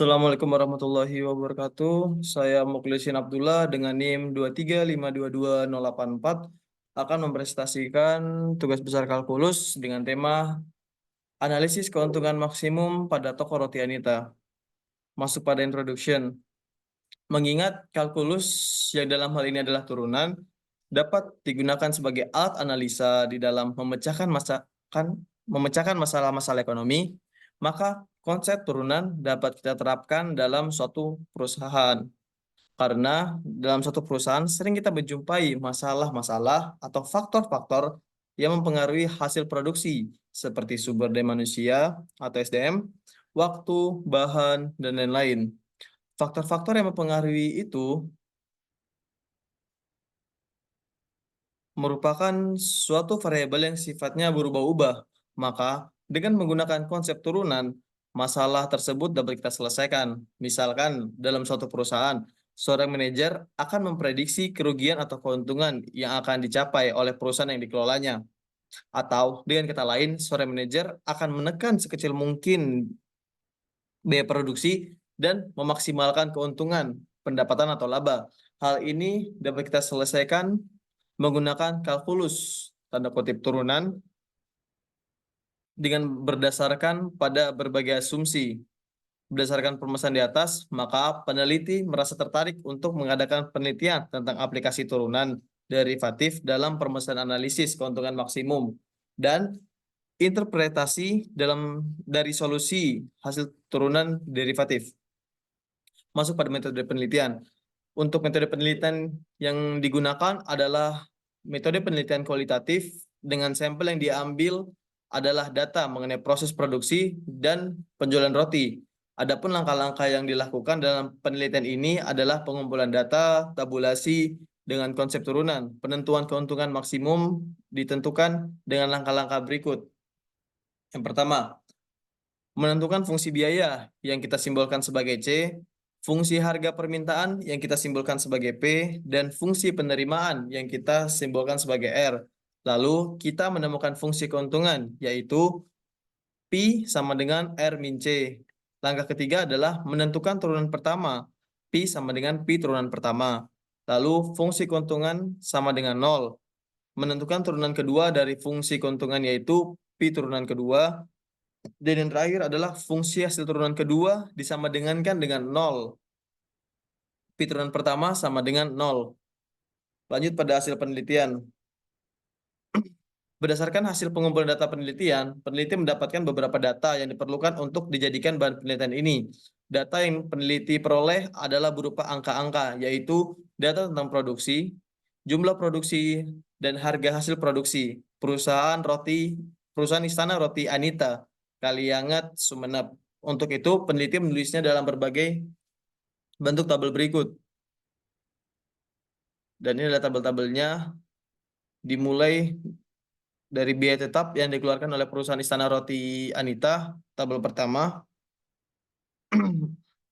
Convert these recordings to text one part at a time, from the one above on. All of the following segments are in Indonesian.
Assalamualaikum warahmatullahi wabarakatuh. Saya Mukhlisin Abdullah dengan NIM 235222084 akan mempresentasikan tugas besar kalkulus dengan tema analisis keuntungan maksimum pada toko roti Anita. Masuk pada introduction. Mengingat kalkulus yang dalam hal ini adalah turunan dapat digunakan sebagai alat analisa di dalam memecahkan masalah-masalah ekonomi, maka konsep turunan dapat kita terapkan dalam suatu perusahaan. Karena dalam suatu perusahaan sering kita menjumpai masalah-masalah atau faktor-faktor yang mempengaruhi hasil produksi, seperti sumber daya manusia atau SDM, waktu, bahan, dan lain-lain. Faktor-faktor yang mempengaruhi itu merupakan suatu variabel yang sifatnya berubah-ubah. Maka, dengan menggunakan konsep turunan, masalah tersebut dapat kita selesaikan. Misalkan, dalam suatu perusahaan, seorang manajer akan memprediksi kerugian atau keuntungan yang akan dicapai oleh perusahaan yang dikelolanya. Atau, dengan kata lain, seorang manajer akan menekan sekecil mungkin biaya produksi dan memaksimalkan keuntungan, pendapatan atau laba. Hal ini dapat kita selesaikan menggunakan kalkulus tanda kutip turunan dengan berdasarkan pada berbagai asumsi. Berdasarkan permasalahan di atas, maka peneliti merasa tertarik untuk mengadakan penelitian tentang aplikasi turunan derivatif dalam permasalahan analisis keuntungan maksimum dan interpretasi dari solusi hasil turunan derivatif. Masuk pada metode penelitian. Untuk metode penelitian yang digunakan adalah metode penelitian kualitatif dengan sampel yang diambil adalah data mengenai proses produksi dan penjualan roti. Adapun langkah-langkah yang dilakukan dalam penelitian ini adalah pengumpulan data, tabulasi dengan konsep turunan. Penentuan keuntungan maksimum ditentukan dengan langkah-langkah berikut. Yang pertama, menentukan fungsi biaya yang kita simbolkan sebagai C, fungsi harga permintaan yang kita simbolkan sebagai P, dan fungsi penerimaan yang kita simbolkan sebagai R. Lalu kita menemukan fungsi keuntungan, yaitu Pi sama dengan R min C. Langkah ketiga adalah menentukan turunan pertama, Pi sama dengan Pi turunan pertama. Lalu fungsi keuntungan sama dengan 0. Menentukan turunan kedua dari fungsi keuntungan yaitu Pi turunan kedua. Dan yang terakhir adalah fungsi hasil turunan kedua disama dengankan dengan 0. Pi turunan pertama sama dengan 0. Lanjut pada hasil penelitian. Berdasarkan hasil pengumpulan data penelitian, peneliti mendapatkan beberapa data yang diperlukan untuk dijadikan bahan penelitian ini. Data yang peneliti peroleh adalah berupa angka-angka, yaitu data tentang produksi, jumlah produksi, dan harga hasil produksi. Perusahaan Istana Roti Anita, Kaliangat, Sumeneb. Untuk itu, peneliti menulisnya dalam berbagai bentuk tabel berikut. Dan ini adalah tabel-tabelnya, dimulai dari biaya tetap yang dikeluarkan oleh perusahaan Istana Roti Anita, tabel pertama.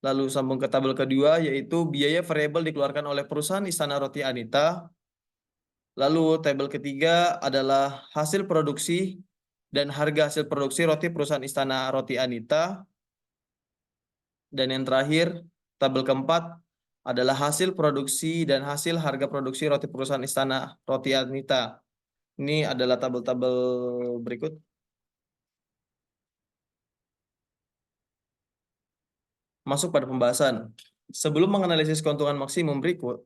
Lalu sambung ke tabel kedua, yaitu biaya variabel dikeluarkan oleh perusahaan Istana Roti Anita. Lalu tabel ketiga adalah hasil produksi dan harga hasil produksi roti perusahaan Istana Roti Anita. Dan yang terakhir, tabel keempat adalah hasil produksi dan hasil harga produksi roti perusahaan Istana Roti Anita. Ini adalah tabel-tabel berikut. Masuk pada pembahasan. Sebelum menganalisis keuntungan maksimum berikut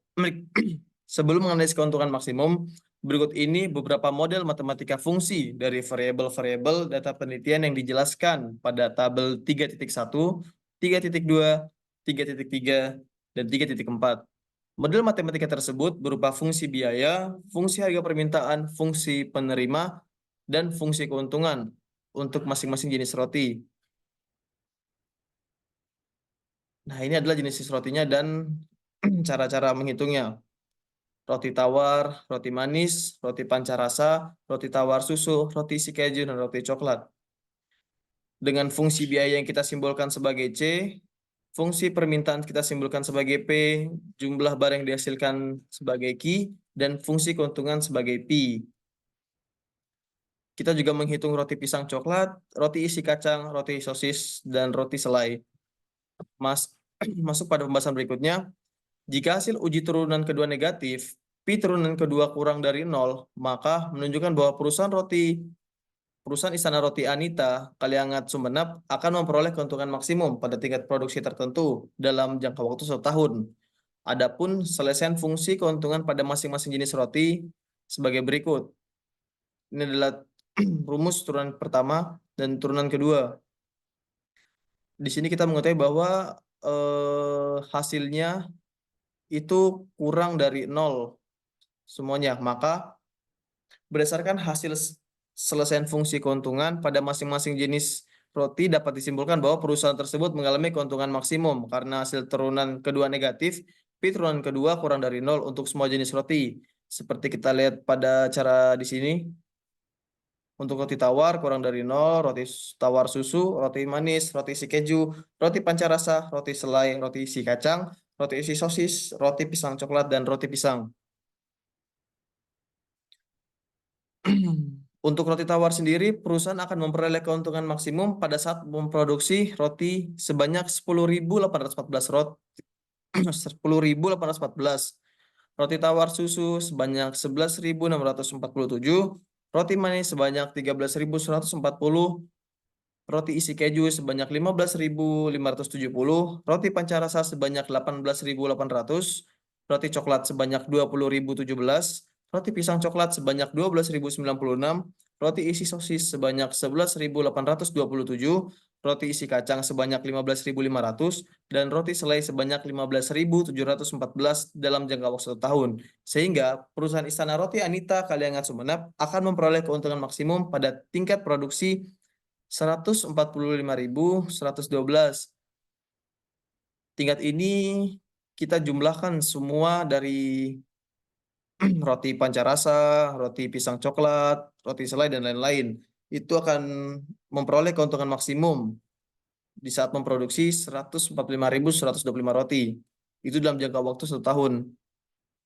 ini beberapa model matematika fungsi dari variabel-variabel data penelitian yang dijelaskan pada tabel 3.1, 3.2, 3.3, dan 3.4. Model matematika tersebut berupa fungsi biaya, fungsi harga permintaan, fungsi penerima, dan fungsi keuntungan untuk masing-masing jenis roti. Nah, ini adalah jenis rotinya dan cara-cara menghitungnya. Roti tawar, roti manis, roti pancarasa, roti tawar susu, roti isi keju, dan roti coklat. Dengan fungsi biaya yang kita simbolkan sebagai C, fungsi permintaan kita simbolkan sebagai P, jumlah barang yang dihasilkan sebagai Q, dan fungsi keuntungan sebagai P. Kita juga menghitung roti pisang coklat, roti isi kacang, roti sosis, dan roti selai. Masuk pada pembahasan berikutnya. Jika hasil uji turunan kedua negatif, pi turunan kedua kurang dari 0, maka menunjukkan bahwa perusahaan Istana Roti Anita Kaliangat Sumenep akan memperoleh keuntungan maksimum pada tingkat produksi tertentu dalam jangka waktu 1 tahun. Adapun selesaian fungsi keuntungan pada masing-masing jenis roti sebagai berikut. Ini adalah rumus turunan pertama dan turunan kedua. Di sini kita mengetahui bahwa hasilnya itu kurang dari 0 semuanya. Maka berdasarkan hasil selesaian fungsi keuntungan pada masing-masing jenis roti dapat disimpulkan bahwa perusahaan tersebut mengalami keuntungan maksimum karena hasil turunan kedua negatif, pi turunan kedua kurang dari 0 untuk semua jenis roti. Seperti kita lihat pada cara di sini. Untuk roti tawar kurang dari 0, roti tawar susu, roti manis, roti isi keju, roti pancarasa, roti selai, roti isi kacang, roti isi sosis, roti pisang coklat, dan roti pisang. Untuk roti tawar sendiri, perusahaan akan memperoleh keuntungan maksimum pada saat memproduksi roti sebanyak 10.814 roti. 10.814. Roti tawar susu sebanyak 11.647, roti manis sebanyak 13.140, roti isi keju sebanyak 15.570, roti pancarasa sebanyak 18.800, roti coklat sebanyak 20.017, roti pisang coklat sebanyak 12.096, roti isi sosis sebanyak 11.827, roti isi kacang sebanyak 15.500, dan roti selai sebanyak 15.714 dalam jangka waktu 1 tahun. Sehingga perusahaan Istana Roti Anita Kaliangat Sumenep akan memperoleh keuntungan maksimum pada tingkat produksi 145.112. Tingkat ini kita jumlahkan semua dari roti pancarasa, roti pisang coklat, roti selai, dan lain-lain. Itu akan memperoleh keuntungan maksimum di saat memproduksi 145.125 roti. Itu dalam jangka waktu 1 tahun.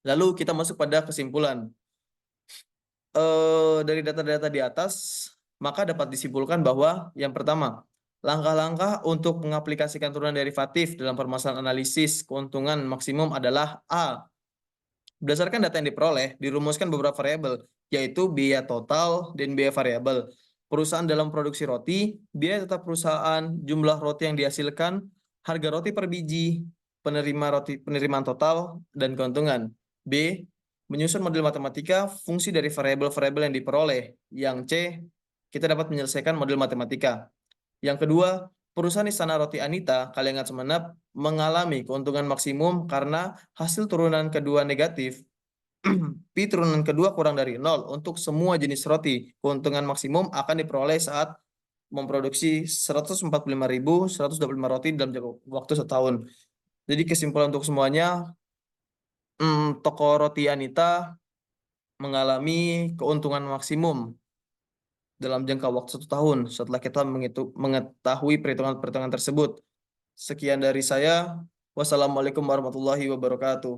Lalu kita masuk pada kesimpulan. Dari data-data di atas, maka dapat disimpulkan bahwa yang pertama, langkah-langkah untuk mengaplikasikan turunan derivatif dalam permasalahan analisis keuntungan maksimum adalah A. Berdasarkan data yang diperoleh, dirumuskan beberapa variabel, yaitu biaya total dan biaya variabel. Perusahaan dalam produksi roti, biaya tetap perusahaan, jumlah roti yang dihasilkan, harga roti per biji, penerimaan total, dan keuntungan. B. Menyusun model matematika fungsi dari variabel-variabel yang diperoleh. Yang C. Kita dapat menyelesaikan model matematika. Yang kedua, perusahaan Istana Roti Anita Kaliangat Sumenep mengalami keuntungan maksimum karena hasil turunan kedua negatif, pi turunan kedua kurang dari 0 untuk semua jenis roti. Keuntungan maksimum akan diperoleh saat memproduksi 145.125 roti dalam waktu 1 tahun. Jadi kesimpulan untuk semuanya, toko Roti Anita mengalami keuntungan maksimum dalam jangka waktu 1 tahun setelah kita mengetahui perhitungan-perhitungan tersebut. Sekian dari saya. Wassalamualaikum warahmatullahi wabarakatuh.